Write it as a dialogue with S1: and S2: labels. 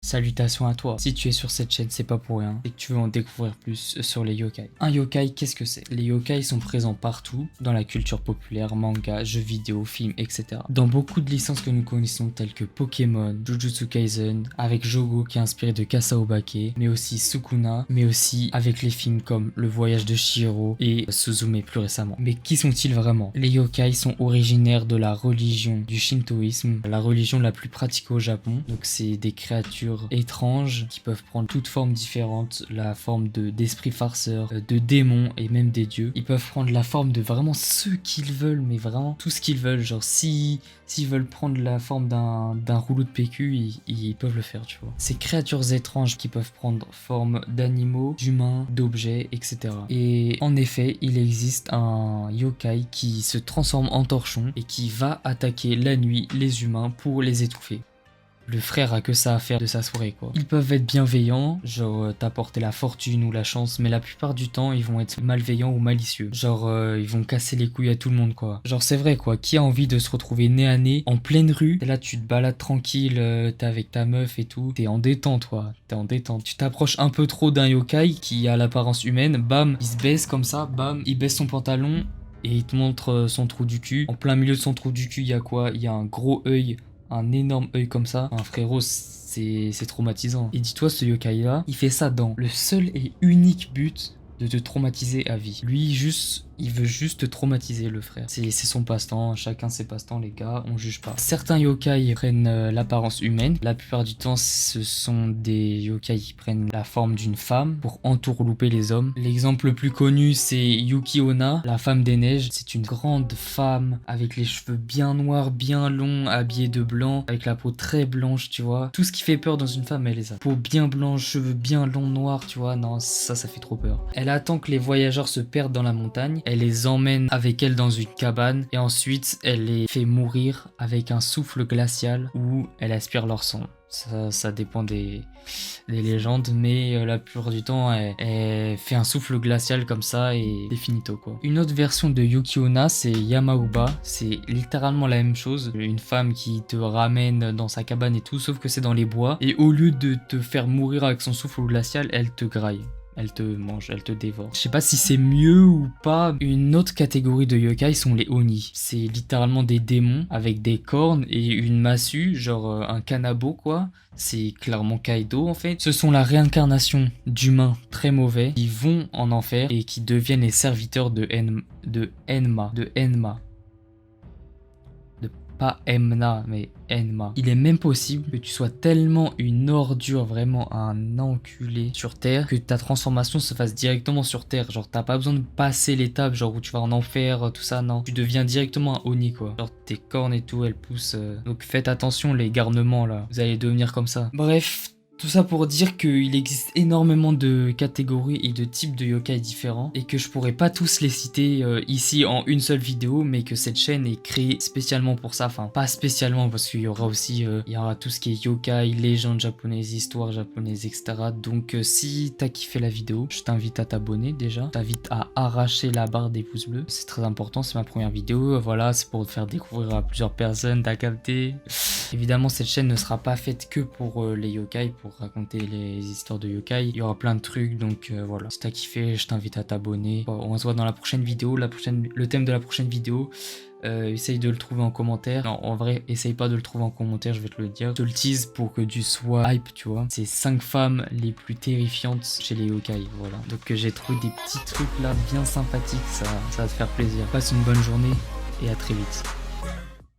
S1: Salutations à toi. Si tu es sur cette chaîne, c'est pas pour rien et que tu veux en découvrir plus sur les yokai. Un yokai, qu'est-ce que c'est? Les yokai sont présents partout dans la culture populaire, manga, jeux vidéo, films, etc. Dans beaucoup de licences que nous connaissons telles que Pokémon, Jujutsu Kaisen, avec Jogo qui est inspiré de Kasaobake, mais aussi Sukuna, mais aussi avec les films comme Le Voyage de Chihiro et Suzume plus récemment. Mais qui sont-ils vraiment? Les yokai sont originaires de la religion du shintoïsme, la religion la plus pratiquée au Japon. Donc c'est des créatures étranges qui peuvent prendre toutes formes différentes, la forme d'esprits farceurs, de démons et même des dieux. Ils peuvent prendre la forme de vraiment ce qu'ils veulent, mais vraiment tout ce qu'ils veulent. Genre s'ils veulent prendre la forme d'un rouleau de PQ, ils peuvent le faire, tu vois. Ces créatures étranges qui peuvent prendre forme d'animaux, d'humains, d'objets, etc. Et en effet, il existe un yokai qui se transforme en torchon et qui va attaquer la nuit les humains pour les étouffer. Le frère a que ça à faire de sa soirée, quoi. Ils peuvent être bienveillants, genre t'apporter la fortune ou la chance, mais la plupart du temps ils vont être malveillants ou malicieux. Genre ils vont casser les couilles à tout le monde, quoi. Genre c'est vrai, quoi. Qui a envie de se retrouver nez à nez en pleine rue? Et là tu te balades tranquille, t'es avec ta meuf et tout. T'es en détente, toi. T'es en détente. Tu t'approches un peu trop d'un yokai qui a l'apparence humaine, bam, il se baisse comme ça, bam, il baisse son pantalon et il te montre son trou du cul. En plein milieu de son trou du cul, il y a quoi? Il y a un gros œil. Un énorme œil comme ça, un frérot, c'est traumatisant. Et dis-toi, ce yokai là, il fait ça dans le seul et unique but de te traumatiser à vie. Lui, il veut juste te traumatiser, le frère. C'est son passe-temps, chacun ses passe-temps, les gars, on juge pas. Certains yokai prennent l'apparence humaine. La plupart du temps, ce sont des yokai qui prennent la forme d'une femme pour entourlouper les hommes. L'exemple le plus connu, c'est Yuki Onna, la femme des neiges. C'est une grande femme avec les cheveux bien noirs, bien longs, habillée de blanc, avec la peau très blanche, tu vois. Tout ce qui fait peur dans une femme, elle les a. Peau bien blanche, cheveux bien longs, noirs, tu vois. Non, ça fait trop peur. Elle attend que les voyageurs se perdent dans la montagne. Elle les emmène avec elle dans une cabane et ensuite elle les fait mourir avec un souffle glacial où elle aspire leur sang. Ça dépend des légendes, mais la plupart du temps elle fait un souffle glacial comme ça et c'est finito, quoi. Une autre version de Yuki Onna, c'est Yamauba. C'est littéralement la même chose, une femme qui te ramène dans sa cabane et tout, sauf que c'est dans les bois, et au lieu de te faire mourir avec son souffle glacial, elle te graille. Elle te mange, elle te dévore. Je sais pas si c'est mieux ou pas. Une autre catégorie de yokai sont les Oni. C'est littéralement des démons avec des cornes et une massue, genre un kanabo, quoi. C'est clairement Kaido, en fait. Ce sont la réincarnation d'humains très mauvais qui vont en enfer et qui deviennent les serviteurs de Enma. Pas Emna, mais Enma. Il est même possible que tu sois tellement une ordure, vraiment un enculé sur Terre, que ta transformation se fasse directement sur Terre. Genre, t'as pas besoin de passer l'étape, genre où tu vas en enfer, tout ça, non. Tu deviens directement un Oni, quoi. Genre, tes cornes et tout, elles poussent. Donc faites attention, les garnements, là. Vous allez devenir comme ça. Bref. Tout ça pour dire qu'il existe énormément de catégories et de types de yokai différents et que je pourrais pas tous les citer ici en une seule vidéo, mais que cette chaîne est créée spécialement pour ça. Enfin, pas spécialement parce qu'il y aura aussi il y aura tout ce qui est yokai, légendes japonaises, histoire japonaise, etc. Donc si t'as kiffé la vidéo, je t'invite à t'abonner déjà. Je t'invite à arracher la barre des pouces bleus. C'est très important, c'est ma première vidéo. Voilà, c'est pour te faire découvrir à plusieurs personnes, t'as capté. Évidemment, cette chaîne ne sera pas faite que pour les yokai, pour raconter les histoires de yokai. Il y aura plein de trucs, donc voilà. Si t'as kiffé, je t'invite à t'abonner. On se voit dans la prochaine vidéo. Le thème de la prochaine vidéo, essaye de le trouver en commentaire. Non, en vrai, essaye pas de le trouver en commentaire, je vais te le dire. Je te le tease pour que tu sois hype, tu vois. C'est 5 femmes les plus terrifiantes chez les yokai, voilà. Donc j'ai trouvé des petits trucs là bien sympathiques, ça va te faire plaisir. Passe une bonne journée et à très vite.